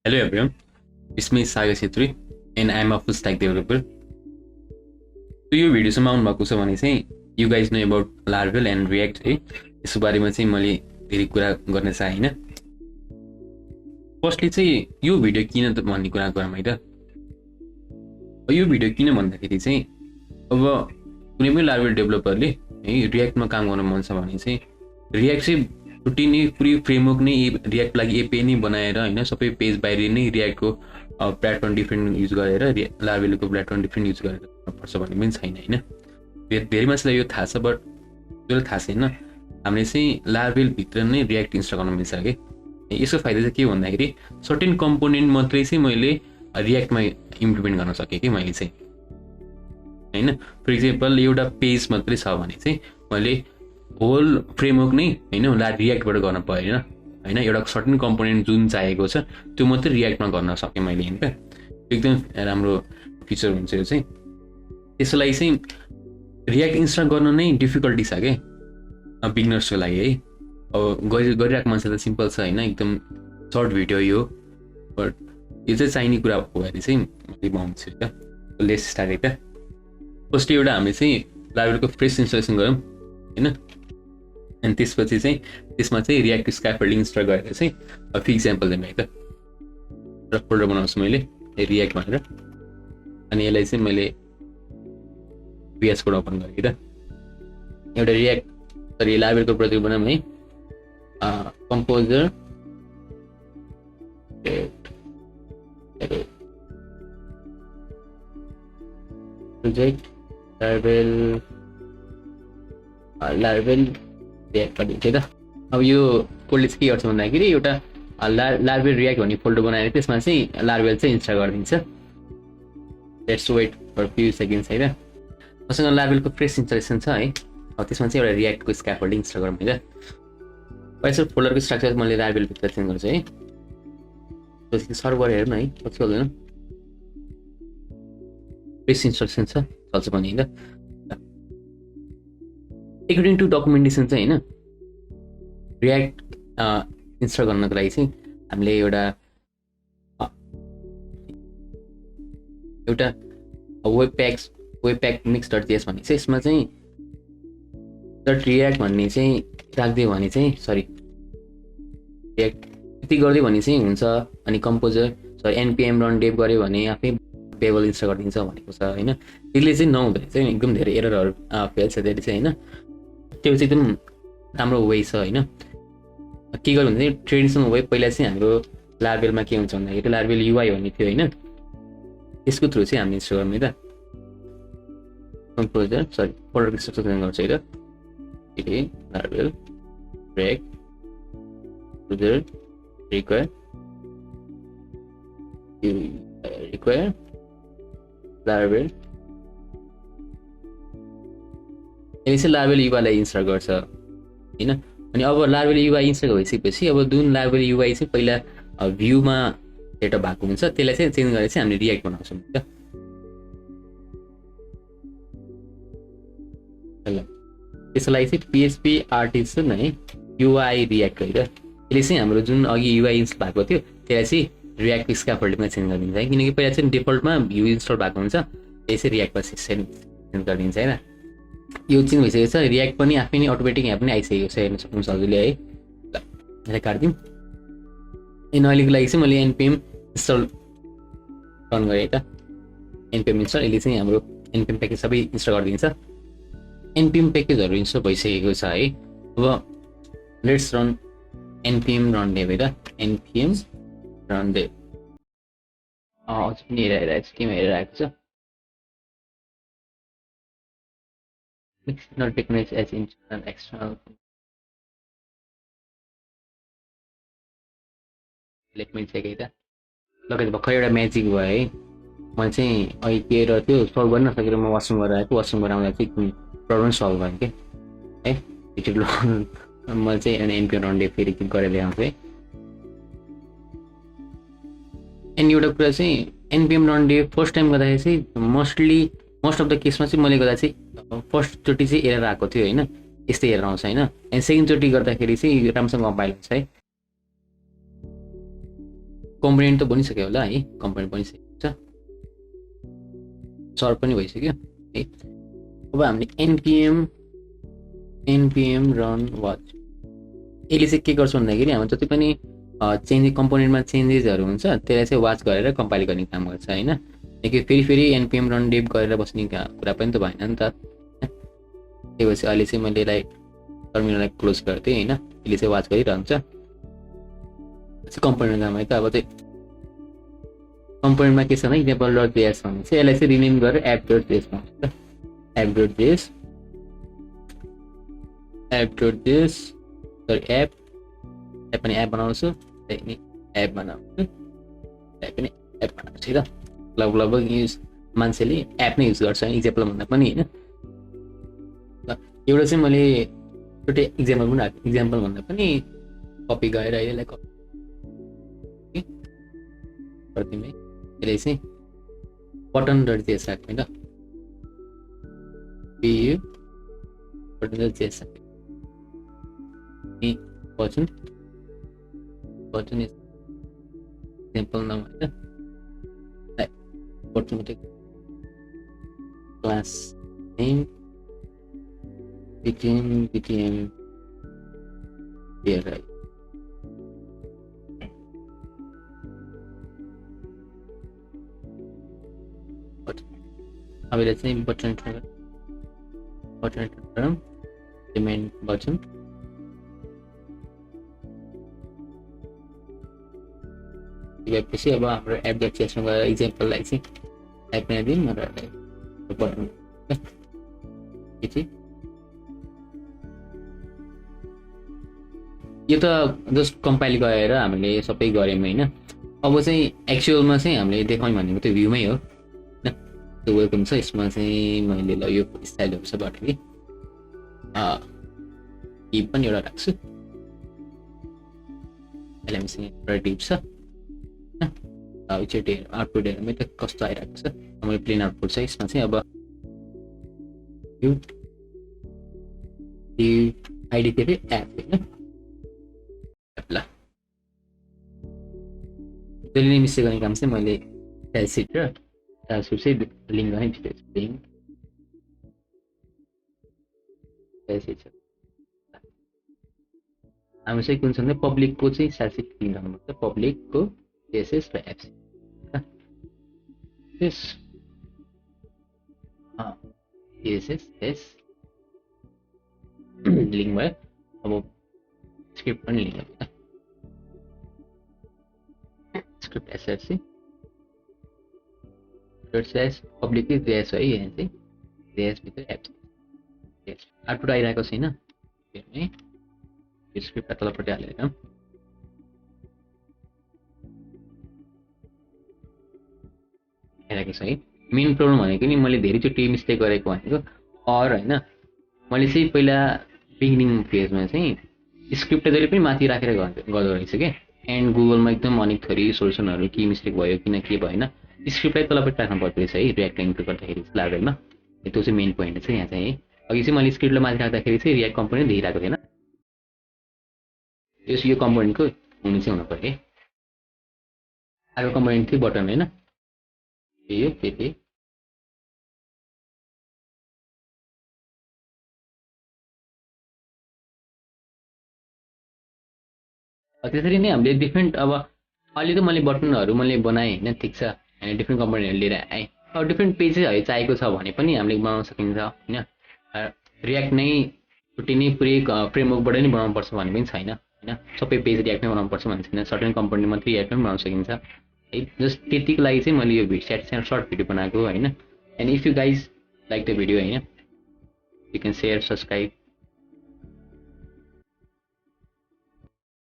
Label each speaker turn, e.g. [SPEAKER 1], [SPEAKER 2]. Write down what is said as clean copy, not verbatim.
[SPEAKER 1] Hello everyone, it's me Sagar Chettri and I'm a full stack developer. So यो video सम्म आउनु भएको छ भने चाहिँ you guys know about Laravel and React है यसको बारेमा चाहिँ मैले धेरै कुरा गर्न चाहे हैन. फर्स्टली चाहिँ यो भिडियो किन त भन्ने कुरा गरौँ है त. यो भिडियो किन भन्दाखेरि चाहिँ अब कुनै पनि Laravel डेभलपरले है React मा काम गर्न मन छ भने चाहिँ React चाहिँ छुट्टै नै पुरै फ्रेमवर्क नै React लागि एपीआई नै बनाएर हैन सबै पेज बाहिर नै React को प्लेटफर्म डिफरेंट युज गरेर Laravel को प्लेटफर्म डिफरेंट युज गरेर पर्छ भन्ने पनि छैन हैन. धेरै मान्छेलाई यो थाहा छ बट त्यो थाहा छैन हामीले चाहिँ Laravel भित्र नै React इन्स्टल गर्न मिल्छ के. यसको फाइदा चाहिँ के भन्दाखेरि सर्टेन कम्पोनेन्ट मात्रै चाहिँ मैले React मा इम्प्लिमेन्ट गर्न सके के मैले चाहिँ हैन. फर एक्जाम्पल एउटा पेज मात्रै छ भने चाहिँ मैले होल फ्रेमवर्क नै हैन React बाट गर्न पर्दैन हैन. एउटा सर्टेन कम्पोनेन्ट जुन चाहिएको छ त्यो मात्रै React मा गर्न सके मैले हैन त. एकदम राम्रो फिचर हुन्छ यो चाहिँ. त्यसलाई चाहिँ React इन्स्टल गर्न नै डिफिकल्टी छ के बिगिनर्सको लागि है. अब गरिरहेको मान्छे त सिम्पल छ हैन एकदम सर्ट भिडियो यो बट यो चाहिँ चाहिने कुरा हो भने चाहिँ मैले भन्छु त. लेट्स स्टार्ट है त. फर्स्ट एउटा हामीले चाहिँ Laravel को फ्रेश इन्स्टलेसन गरौँ हैन. अनि त्यसपछि चाहिँ त्यसमा चाहिँ React स्क्याफोल्डिङ इन्स्टल गरेर चाहिँ फर एक्जाम्पल दिएँ है त. र फोल्डर बनाउँछु मैले React भनेर अनि यसलाई चाहिँ मैले VS कोड ओपन गरेँ त. एउटा React सरी Laravel को प्रोजेक्ट बनाऊँ है. कम्पोजर प्रोजेक्ट Laravel React दिन्छ त. अब यो कोडले चाहिँ के गर्छ भन्दाखेरि एउटा Laravel React भन्ने फोल्डर बनाएर त्यसमा चाहिँ Laravel चाहिँ इन्स्टल गरिदिन्छ. Let's wait for few seconds है त. मसँग Laravel को फ्रेश इन्स्टलेसन छ है. अब त्यसमा चाहिँ एउटा React को स्क्याफोल्डिङ इन्स्टल गरौँ है त. पैसा फोल्डरको स्ट्रक्चर मैले Laravel भित्र चेन्ज गर्छु है. त्यसको सर्भर हेर्नु है कति चल्दैन. फ्रेश इन्स्टलेसन छ चल्छ पनि हैन. एकर्डिङ टु डकुमेन्टेसन चाहिँ हैन React इन्स्टल गर्नको लागि चाहिँ हामीले एउटा webpack mix.js भन्ने छ. यसमा चाहिँ .react भन्ने चाहिँ राख्दियो भने चाहिँ सरी React यति गर्दै भने चाहिँ हुन्छ. अनि composer sorry npm run dev गर्यो भने आफै बेबल इन्स्टल गरिदिन्छ भनेको छ हैन. त्यसले चाहिँ नहुँदै चाहिँ एकदम धेरै एररहरु फेल छ त्यसले चाहिँ हैन. त्यो चाहिँ एकदम राम्रो वे छ हैन. के गर्नु भने ट्रेडिसनल वे पहिला चाहिँ हाम्रो Laravel मा के हुन्छ भन्दाखेरि Laravel UI भन्ने थियो हैन. त्यसको थ्रु चाहिँ हामी इन्स्टल गर्नु है त. Composer sorry folder structure change गर्छु है त. Laravel React user require Laravel यसले Laravel UI लाई इन्स्टल गर्छ हैन. अनि अब Laravel UI इन्स्टल भइसकेपछि अब जुन Laravel UI चाहिँ पहिला भ्यूमा सेटअप भएको हुन्छ त्यसलाई चाहिँ चेन्ज गरेर चाहिँ हामीले React बनाउँछौँ त. ल त्यसलाई चाहिँ PHP artisan है UI React है त. यसले चाहिँ हाम्रो जुन अघि UI इन्स्टल भएको थियो त्यसलाई चाहिँ React स्क्याफोल्डिङमा चेन्ज गरिदिन्छ है. किनकि पहिला चाहिँ डिफल्टमा भ्यू इन्स्टल भएको हुन्छ त्यसै React मा चेन्ज गरिदिन्छ हैन. यो चेन्ज भइसकेको छ. React पनि आफै नै अटोमेटिक यहाँ पनि आइसकेको छ हेर्न सक्नुहुन्छ हजुरले है. ल यसलाई काट्दिम. अनि अहिलेको लागि चाहिँ मैले npm इन्स्टल रन गरेँ है त. npm इन्स्टल यसले चाहिँ हाम्रो npm प्याकेज सबै इन्स्टल गरिदिन्छ. npm प्याकेजहरु इन्स्टल भइसकेको छ है. अब let's run npm run dev है त. npm run dev अझ पनि हेरिरहेको छ केमा हेरिरहेको छ. Not recognized as internal external. Let me check it. लगेर भर्खर एउटा म्याजिक भयो है. मैले चाहिँ अहिले के र त्यो सल्भ गर्न नसकेर म वासरुम गरेर आएको. वासरुम गरेर आउँदा चाहिँ प्रब्लम सल्भ भयो के है. एकचोटि मैले चाहिँ npm run dev फेरि क्लिक गरेर ल्याउँछु है. अनि एउटा कुरा चाहिँ npm run dev first time गर्दाखेरि चाहिँ मोस्ट अफ द केसमा चाहिँ मैले गर्दा चाहिँ फर्स्ट चोटि चाहिँ एरर आएको थियो हैन. यस्तै एरर आउँछ हैन. अनि सेकेन्ड चोटि गर्दाखेरि चाहिँ राम्रोसँग कम्पाइल हुन्छ है. कम्पोनेन्ट त बनिसक्यो होला है, कम्पोनेन्ट बनिसकेको छ, सर्ट पनि भइसक्यो है। अब हामीले npm run watch यसले चाहिँ के गर्छ भन्दाखेरि हाम्रो जति पनि चेन्ज कम्पोनेन्टमा चेन्जेसहरू हुन्छ त्यसलाई चाहिँ वाच गरेर कम्पाइल गर्ने काम गर्छ होइन। कि फेरि npm run dev गरेर बस्ने कुरा पनि त भएन नि त। त्यही भएपछि अहिले चाहिँ मैले यसलाई टर्मिनललाई क्लोज गरिदिएँ होइन, यसले चाहिँ वाच गरिरहन्छ। कम्पोनेन्ट काम है त। अब चाहिँ कम्पोनेन्टमा के छ भने example.js भन्ने चाहिँ यसलाई चाहिँ रिनेम गरेर app.js भन्छ। app.js सरी एप पनि एप बनाउँछु, एप बनाउँछु, एप पनि एप बनाउँछु र लगभग युज मान्छेले एप नै युज गर्छ इक्जाम्पल भन्दा पनि होइन। एउटा चाहिँ मैले छुट्टै इक्जाम्पल पनि राखेँ, इक्जाम्पल भन्दा पनि कपी गरेर यसलाई कपी गरिदिउँ है। यसले चाहिँ button.js राख्ने ल, button.js राख्ने button is example नाम है button class name btm here right। अब यसलाई चाहिँ button term main button पछि अब हाम्रो app.js मा गएर इक्जाम्पललाई चाहिँ टाइप बनाइदिउँ र बटन यो त जस्ट कम्पाइल गरेर हामीले सबै गऱ्यौँ होइन। अब चाहिँ एक्चुअलमा चाहिँ हामीले देखाउँ भनेको त्यो भ्यूमै हो होइन। त्यो वेलकम छ, यसमा चाहिँ मैले ल यो स्टाइलहरू छ बाटो कि पनि एउटा राख्छु, यसलाई एउटा डिप छ चेटी आउटपुट हेर्नु त कस्तो आइरहेको छ। मैले प्लेन आउटपुट छ यसमा चाहिँ। अब यो आइडी के अरे एप होइन, ल त्यसले नै मिस्टेक गर्ने काम चाहिँ मैले सेट र ट्रान्सफर चाहिँ लिङ्क गर्ने लिङ्क हाम्रो चाहिँ कुन छ भने पब्लिकको चाहिँ सेट लिङ्क गर्नुपर्छ, पब्लिकको CSS र apps yes CSS yes link भयो। अब स्क्रिप्ट पनि लिङ्क भयो, स्क्रिप्ट SRC पब्लिक JS है, यहाँ चाहिँ JS भित्र एप्स आउटपुट आइरहेको छैन यो स्क्रिप्ट तलपट्टि हालेर आइरहेको छ है। मेन प्रब्लम भनेको नि मैले धेरैचोटि मिस्टेक गरेको भनेको होइन, मैले चाहिँ पहिला बिगिनिङ फेजमा चाहिँ स्क्रिप्ट जहिले पनि माथि राखेर गर्दो रहेछ क्या। एन्ड गुगलमा एकदम अनेक थरी सोल्युसनहरू के मिस्टेक भयो किन के भएन, स्क्रिप्टलाई तलपट्टि राख्नु पर्दो रहेछ है रियाक्ट इम्प्रुभ गर्दाखेरि लाभेलमा। त्यो चाहिँ मेन पोइन्ट चाहिँ यहाँ चाहिँ है। अघि चाहिँ मैले स्क्रिप्टलाई माथि राख्दाखेरि चाहिँ रियाक्ट कम्पोनेन्ट देखिरहेको थिएन, यो कम्पोनेन्टको हुनु चाहिँ हुनु पर्यो है। अर्को कम्पोनेन्ट थियो बटन होइन, यो फेरि त्यसरी नै हामीले डिफ्रेन्ट अब अहिले त मैले बटनहरू मैले बनाएँ होइन, ठिक छ होइन, डिफ्रेन्ट कम्पोनेन्टहरू लिएर आएँ। अब डिफ्रेन्ट पेजेसहरू चाहिएको छ भने पनि हामीले बनाउन सकिन्छ होइन। रियाक्ट नै छुट्टै नै पुरै फ्रेमवर्कबाट नै बनाउनु पर्छ भन्ने पनि छैन होइन, सबै पेज रियाक्ट नै बनाउनु पर्छ भन्ने छैन, सर्टेन कम्पोनेन्ट मात्रै रियाक्ट पनि बनाउन सकिन्छ है। जस्ट त्यतिको लागि चाहिँ मैले यो सर्ट भिडियो बनाएको होइन। And if you guys like the video होइन, यु क्यान सेयर सब्सक्राइब